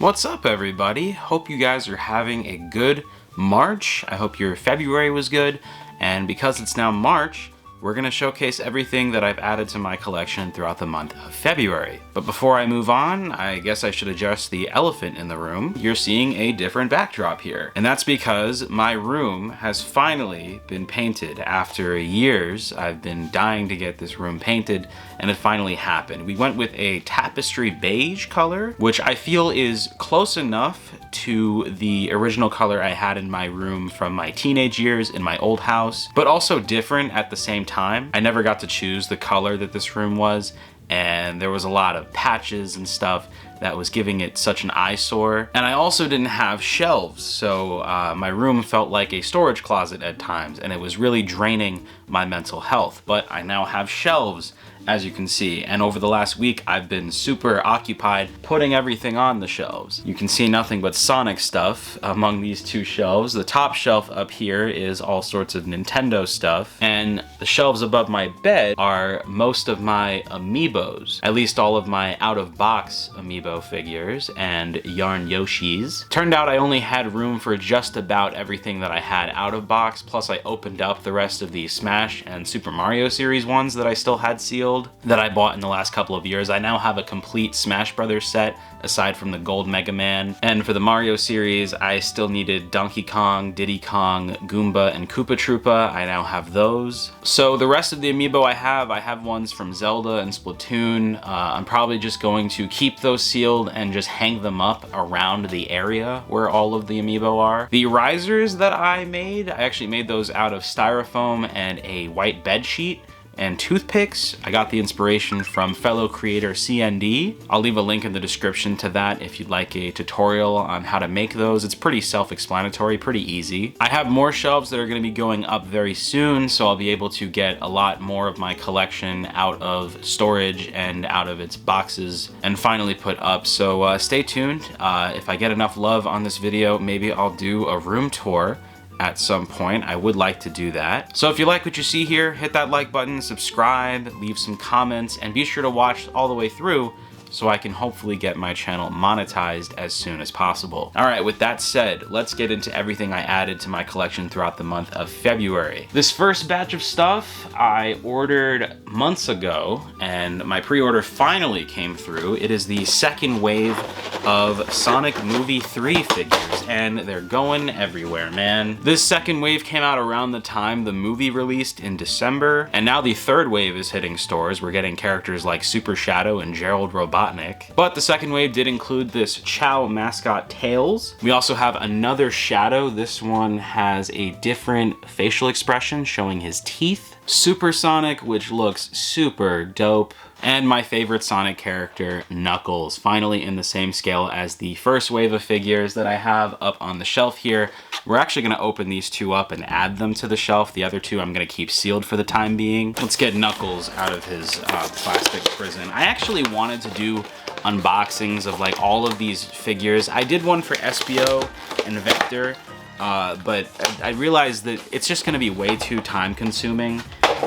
What's up, everybody? Hope you guys are having a good March. I hope your February was good, and because it's now March, we're gonna showcase everything that I've added to my collection throughout the month of February. But before I move on, I guess I should address the elephant in the room. You're seeing a different backdrop here. And that's because my room has finally been painted. After years, I've been dying to get this room painted, and it finally happened. We went with a tapestry beige color, which I feel is close enough to the original color I had in my room from my teenage years in my old house, but also different at the same time. I never got to choose the color that this room was, and there was a lot of patches and stuff that was giving it such an eyesore. And I also didn't have shelves, so my room felt like a storage closet at times, and it was really draining my mental health. But I now have shelves, as you can see, and over the last week I've been super occupied putting everything on the shelves. You can see nothing but Sonic stuff among these two shelves. The top shelf up here is all sorts of Nintendo stuff, and the shelves above my bed are most of my amiibos, at least all of my out-of-box amiibo figures and Yarn Yoshis. Turned out I only had room for just about everything that I had out of box, plus I opened up the rest of the Smash and Super Mario series ones that I still had sealed that I bought in the last couple of years. I now have a complete Smash Brothers set aside from the gold Mega Man. And for the Mario series, I still needed Donkey Kong, Diddy Kong, Goomba, and Koopa Troopa. I now have those. So the rest of the amiibo I have ones from Zelda and Splatoon. I'm probably just going to keep those sealed and just hang them up around the area where all of the amiibo are. The risers that I actually made those out of styrofoam and a white bed sheet and toothpicks. I got the inspiration from fellow creator CND. I'll leave a link in the description to that if you'd like a tutorial on how to make those. It's pretty self-explanatory, pretty easy. I have more shelves that are gonna be going up very soon, so I'll be able to get a lot more of my collection out of storage and out of its boxes and finally put up. So stay tuned. If I get enough love on this video, maybe I'll do a room tour at some point. I would like to do that. So if you like what you see here, hit that like button, subscribe, leave some comments, and be sure to watch all the way through so I can hopefully get my channel monetized as soon as possible. All right, with that said, let's get into everything I added to my collection throughout the month of February. This first batch of stuff I ordered months ago, and my pre-order finally came through. It is the second wave of Sonic Movie 3 figures, and they're going everywhere, man. This second wave came out around the time the movie released in December, and now the third wave is hitting stores. We're getting characters like Super Shadow and Gerald Robotnik. But the second wave did include this Chow mascot Tails. We also have another Shadow. This one has a different facial expression showing his teeth. Super Sonic, which looks super dope. And my favorite Sonic character, Knuckles, finally in the same scale as the first wave of figures that I have up on the shelf here. We're actually gonna open these two up and add them to the shelf. The other two I'm gonna keep sealed for the time being. Let's get Knuckles out of his plastic prison. I actually wanted to do unboxings of like all of these figures. I did one for SBO and Vector, but I realized that it's just gonna be way too time consuming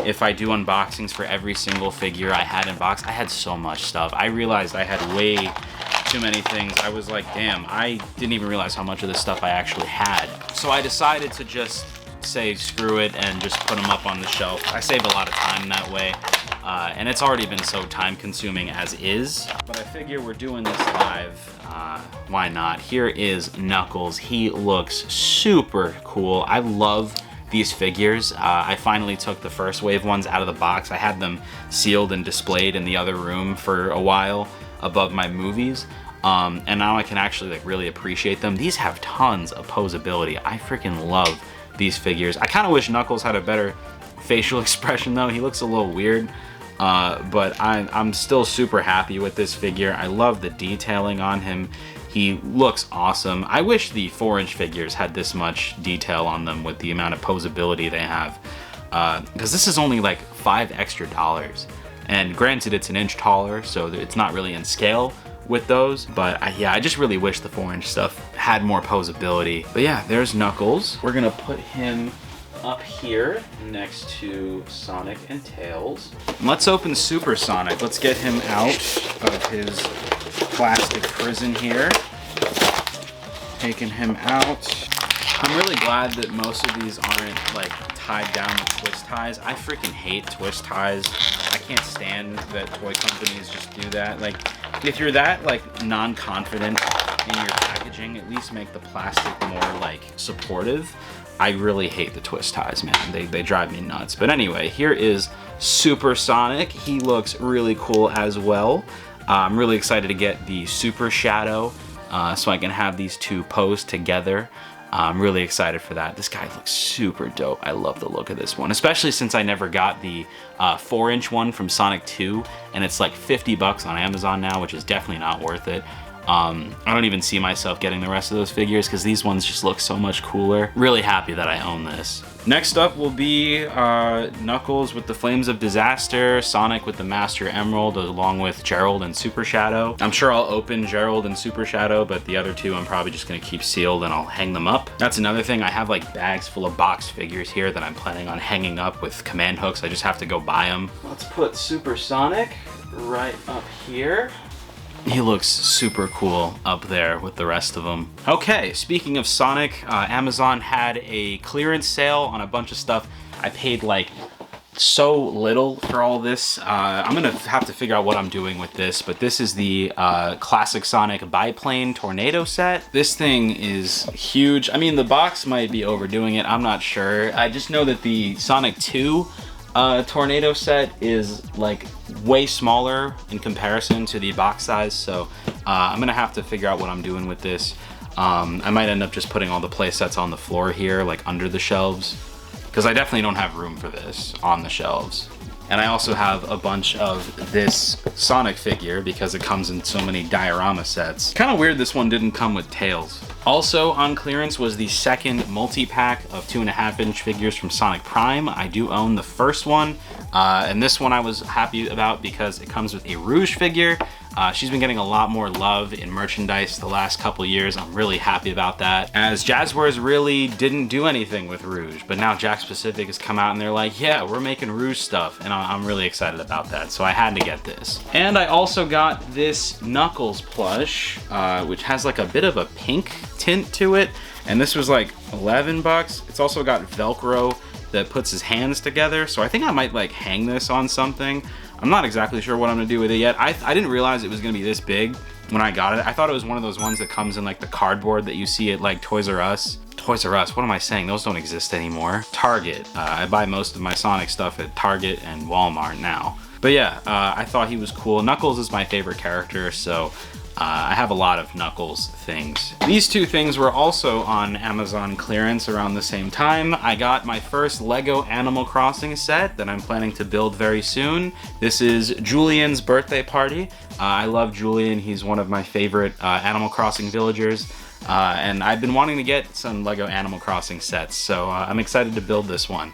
if I do unboxings for every single figure I had in box. I had so much stuff. I realized I had way too many things. I was like, damn, I didn't even realize how much of this stuff I actually had. So I decided to just say screw it and just put them up on the shelf. I saved a lot of time that way. And it's already been so time consuming as is, but I figure we're doing this live, why not? Here is Knuckles. He looks super cool. I love these figures. I finally took the first wave ones out of the box. I had them sealed and displayed in the other room for a while above my movies. And now I can actually like really appreciate them. These have tons of posability. I freaking love these figures. I kind of wish Knuckles had a better facial expression though. He looks a little weird. But I'm still super happy with this figure. I love the detailing on him. He looks awesome. I wish the 4-inch figures had this much detail on them with the amount of posability they have. Because this is only like $5 extra. And granted, it's an inch taller, so it's not really in scale with those. But yeah, I just really wish the 4-inch stuff had more posability. But yeah, there's Knuckles. We're gonna put him up here next to Sonic and Tails. Let's open Super Sonic. Let's get him out of his plastic prison here. Taking him out. I'm really glad that most of these aren't like tied down with twist ties. I freaking hate twist ties. I can't stand that toy companies just do that. Like, if you're that like non-confident in your packaging, at least make the plastic more like supportive. I really hate the twist ties, man. They drive me nuts. But anyway, here is Supersonic. He looks really cool as well. I'm really excited to get the Super Shadow so I can have these two posed together. I'm really excited for that. This guy looks super dope. I love the look of this one, especially since I never got the 4-inch one from Sonic 2, and it's like 50 bucks on Amazon now, which is definitely not worth it. I don't even see myself getting the rest of those figures because these ones just look so much cooler. Really happy that I own this. Next up will be Knuckles with the Flames of Disaster, Sonic with the Master Emerald, along with Gerald and Super Shadow. I'm sure I'll open Gerald and Super Shadow, but the other two I'm probably just gonna keep sealed and I'll hang them up. That's another thing. I have like bags full of box figures here that I'm planning on hanging up with command hooks. I just have to go buy them. Let's put Supersonic right up here. He looks super cool up there with the rest of them. Okay, speaking of Sonic, Amazon had a clearance sale on a bunch of stuff. I paid like so little for all this. I'm gonna have to figure out what I'm doing with this, but this is the Classic Sonic Biplane Tornado set. This thing is huge. I mean, the box might be overdoing it, I'm not sure. I just know that the Sonic 2 Tornado set is like way smaller in comparison to the box size, so I'm gonna have to figure out what I'm doing with this. I might end up just putting all the play sets on the floor here, like under the shelves, because I definitely don't have room for this on the shelves. And I also have a bunch of this Sonic figure because it comes in so many diorama sets. Kind of weird this one didn't come with tails. Also on clearance was the second multi-pack of 2.5-inch figures from Sonic Prime. I do own the first one, and this one I was happy about because it comes with a Rouge figure. She's been getting a lot more love in merchandise the last couple years. I'm really happy about that, as Jazzwares really didn't do anything with Rouge, but now Jakks Pacific has come out and they're like, yeah, we're making Rouge stuff, and I'm really excited about that, so I had to get this. And I also got this Knuckles plush, which has like a bit of a pink tint to it, and this was like 11 bucks. It's also got Velcro that puts his hands together, so I think I might like hang this on something. I'm not exactly sure what I'm gonna do with it yet. I didn't realize it was gonna be this big when I got it. I thought it was one of those ones that comes in like the cardboard that you see at like Toys R Us. Toys R Us, what am I saying? Those don't exist anymore. Target. I buy most of my Sonic stuff at Target and Walmart now. But yeah, I thought he was cool. Knuckles is my favorite character, so I have a lot of Knuckles things. These two things were also on Amazon clearance around the same time. I got my first Lego Animal Crossing set that I'm planning to build very soon. This is Julian's birthday party. I love Julian. He's one of my favorite Animal Crossing villagers. And I've been wanting to get some Lego Animal Crossing sets, so I'm excited to build this one.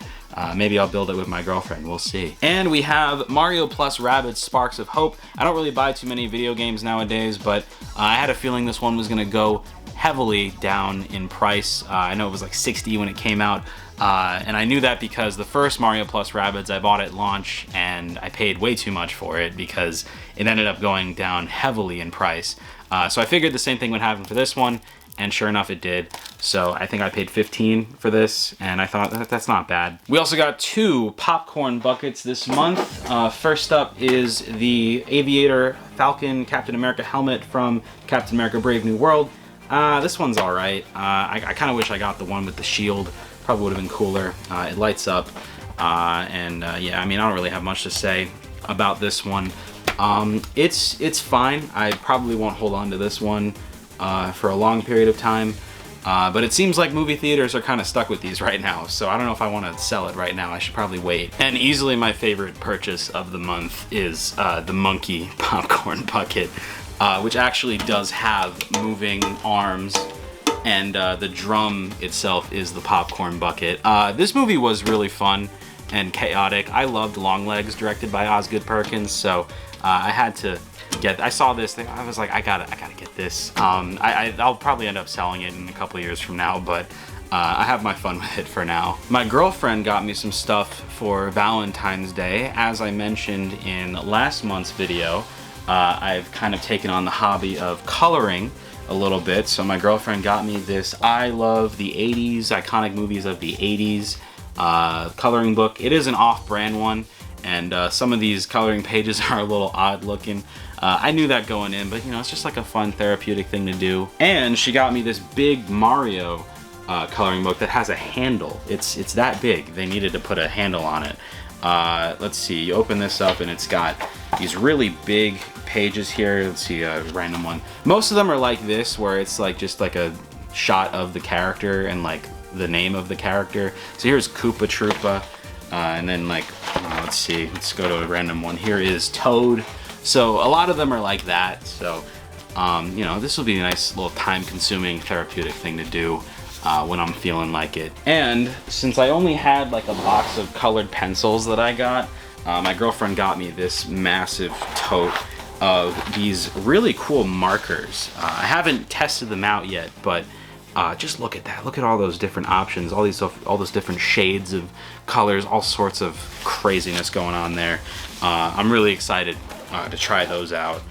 Maybe I'll build it with my girlfriend, we'll see. And we have Mario plus Rabbids Sparks of Hope. I don't really buy too many video games nowadays, but I had a feeling this one was gonna go heavily down in price. I know it was like $60 when it came out, and I knew that because the first Mario plus Rabbids I bought at launch, and I paid way too much for it because it ended up going down heavily in price. So I figured the same thing would happen for this one, and sure enough it did. So I think I paid $15 for this, and I thought that's not bad. We also got 2 popcorn buckets this month. First up is the Aviator Falcon Captain America helmet from Captain America Brave New World. This one's all right. I kind of wish I got the one with the shield. Probably would have been cooler. It lights up, yeah, I mean, I don't really have much to say about this one. It's fine. I probably won't hold on to this one for a long period of time, but it seems like movie theaters are kind of stuck with these right now, so I don't know if I want to sell it right now. I should probably wait. And easily my favorite purchase of the month is the Monkey popcorn bucket, which actually does have moving arms, and the drum itself is the popcorn bucket. This movie was really fun and chaotic. I loved Longlegs, directed by Osgood Perkins, so I had to get. I saw this thing. I was like, I gotta get this. I'll probably end up selling it in a couple years from now, but I have my fun with it for now. My girlfriend got me some stuff for Valentine's Day. As I mentioned in last month's video, I've kind of taken on the hobby of coloring a little bit. So my girlfriend got me this I Love the 80s, iconic movies of the 80s coloring book. It is an off-brand one, and some of these coloring pages are a little odd looking. I knew that going in, but you know, it's just like a fun therapeutic thing to do. And she got me this big Mario coloring book that has a handle. It's that big. They needed to put a handle on it. Let's see, you open this up and it's got these really big pages here. Let's see, a random one. Most of them are like this, where it's like just like a shot of the character and like the name of the character. So here's Koopa Troopa, and then like, let's see, let's go to a random one. Here is Toad. So a lot of them are like that. So, you know, this will be a nice little time-consuming therapeutic thing to do when I'm feeling like it. And since I only had like a box of colored pencils that I got, my girlfriend got me this massive tote of these really cool markers. I haven't tested them out yet, but just look at that. Look at all those different options, all those different shades of colors, all sorts of craziness going on there. I'm really excited to try those out.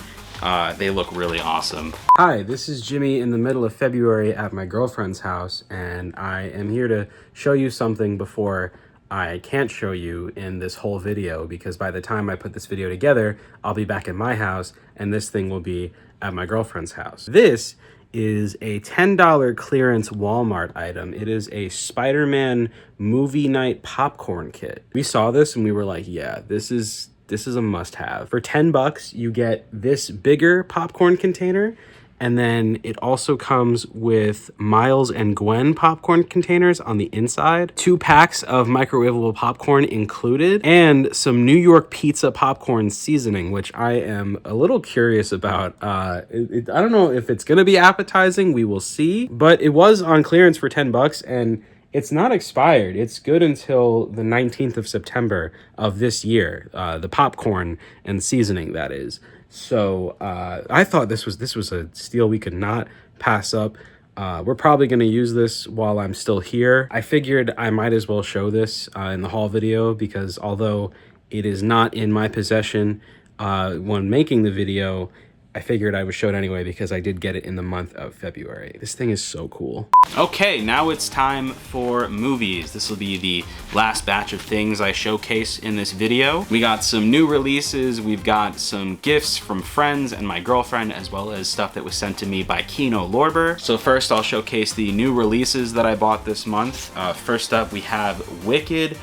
They look really awesome. Hi, this is Jimmy in the middle of February at my girlfriend's house, and I am here to show you something before I can't show you in this whole video, because by the time I put this video together, I'll be back at my house and this thing will be at my girlfriend's house. This is a $10 clearance Walmart item. It is a Spider-Man movie night popcorn kit. We saw this and we were like, yeah, this is a must-have. For 10 bucks, you get this bigger popcorn container, and then it also comes with Miles and Gwen popcorn containers on the inside, 2 packs of microwavable popcorn included, and some New York pizza popcorn seasoning, which I am a little curious about. I don't know if it's gonna be appetizing, we will see, but it was on clearance for 10 bucks, and it's not expired. It's good until the 19th of September of this year, the popcorn and seasoning, that is. So I thought this was a steal we could not pass up. We're probably going to use this while I'm still here. I figured I might as well show this in the haul video, because although it is not in my possession when making the video, I figured I would show it anyway because I did get it in the month of February. This thing is so cool. Okay, now it's time for movies. This will be the last batch of things I showcase in this video. We got some new releases, we've got some gifts from friends and my girlfriend, as well as stuff that was sent to me by Kino Lorber. So first I'll showcase the new releases that I bought this month. First up we have Wicked.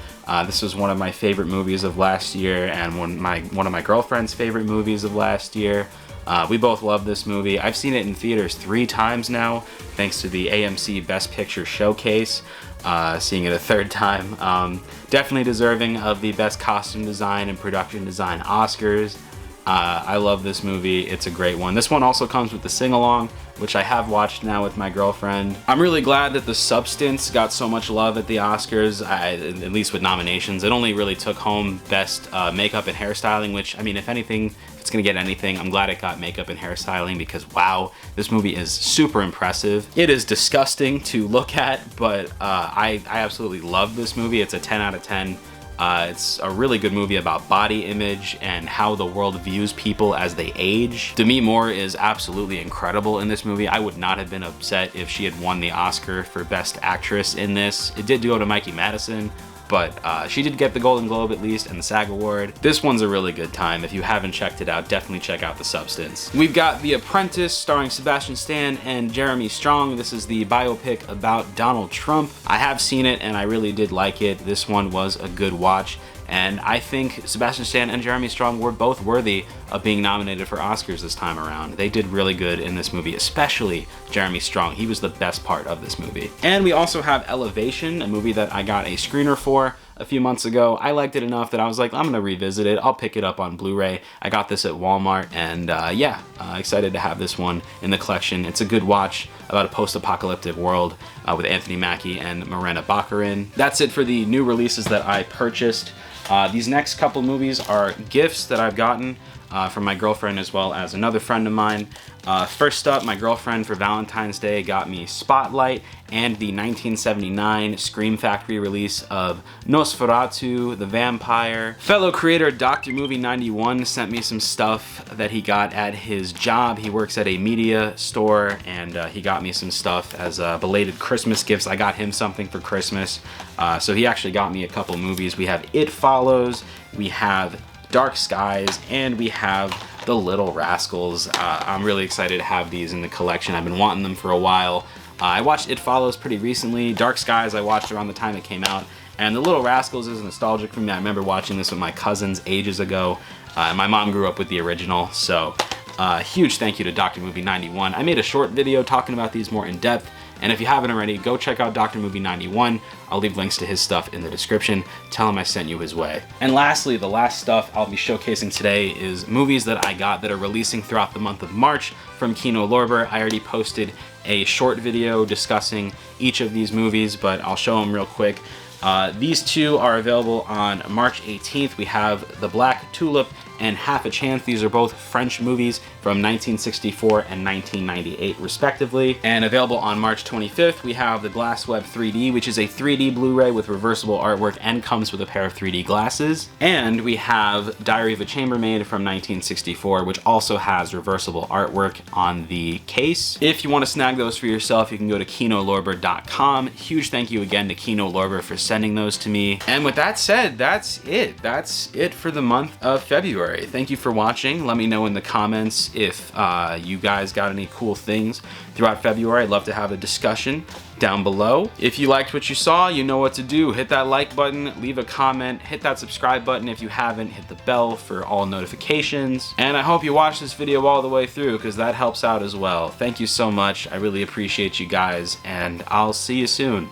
This was one of my favorite movies of last year and one of my girlfriend's favorite movies of last year. We both love this movie. I've seen it in theaters 3 times now, thanks to the AMC Best Picture Showcase. Seeing it a 3rd time. Definitely deserving of the Best Costume Design and Production Design Oscars. I love this movie. It's a great one. This one also comes with the sing-along, which I have watched now with my girlfriend. I'm really glad that The Substance got so much love at the Oscars, at least with nominations. It only really took home Best Makeup and Hairstyling, which, I mean, if anything, if it's gonna get anything, I'm glad it got makeup and hairstyling, because wow, this movie is super impressive. It is disgusting to look at, but I absolutely love this movie. It's a 10 out of 10. It's a really good movie about body image and how the world views people as they age. Demi Moore is absolutely incredible in this movie. I would not have been upset if she had won the Oscar for Best Actress in this. It did go to Mikey Madison, but she did get the Golden Globe at least and the SAG Award. This one's a really good time. If you haven't checked it out, definitely check out The Substance. We've got The Apprentice starring Sebastian Stan and Jeremy Strong. This is the biopic about Donald Trump. I have seen it and I really did like it. This one was a good watch. And I think Sebastian Stan and Jeremy Strong were both worthy of being nominated for Oscars this time around. They did really good in this movie, especially Jeremy Strong. He was the best part of this movie. And we also have Elevation, a movie that I got a screener for a few months ago. I liked it enough that I was like, I'm gonna revisit it. I'll pick it up on Blu-ray. I got this at Walmart, and excited to have this one in the collection. It's a good watch about a post-apocalyptic world with Anthony Mackie and Miranda Baccarin. That's it for the new releases that I purchased. These next couple movies are gifts that I've gotten from my girlfriend as well as another friend of mine. First up, my girlfriend for Valentine's Day got me Spotlight and the 1979 Scream Factory release of Nosferatu the Vampire. Fellow creator Dr. Movie 91 sent me some stuff that he got at his job. He works at a media store, and he got me some stuff as belated Christmas gifts. I got him something for Christmas, so he actually got me a couple movies. We have It Follows, we have Dark Skies, and we have The Little Rascals. I'm really excited to have these in the collection. I've been wanting them for a while. I watched It Follows pretty recently. Dark Skies I watched around the time it came out, and The Little Rascals is nostalgic for me. I remember watching this with my cousins ages ago, and my mom grew up with the original, so huge thank you to Dr. Movie 91. I made a short video talking about these more in depth, and if you haven't already, go check out Dr. Movie 91. I'll leave links to his stuff in the description. Tell him I sent you his way. And lastly, the last stuff I'll be showcasing today is movies that I got that are releasing throughout the month of March from Kino Lorber. I already posted a short video discussing each of these movies, but I'll show them real quick. These two are available on March 18th. We have The Black Tulip and Half a Chance. These are both French movies from 1964 and 1998 respectively. And available on March 25th, we have The Glass Web 3D, which is a 3D Blu-ray with reversible artwork and comes with a pair of 3D glasses. And we have Diary of a Chambermaid from 1964, which also has reversible artwork on the case. If you want to snag those for yourself, you can go to kinolorber.com. Huge thank you again to Kino Lorber for sending those to me. And with that said, that's it. That's it for the month of February. Thank you for watching. Let me know in the comments if you guys got any cool things throughout February. I'd love to have a discussion down below. If you liked what you saw, you know what to do. Hit that like button, leave a comment, hit that subscribe button if you haven't, hit the bell for all notifications. And I hope you watch this video all the way through, because that helps out as well. Thank you so much. I really appreciate you guys, and I'll see you soon.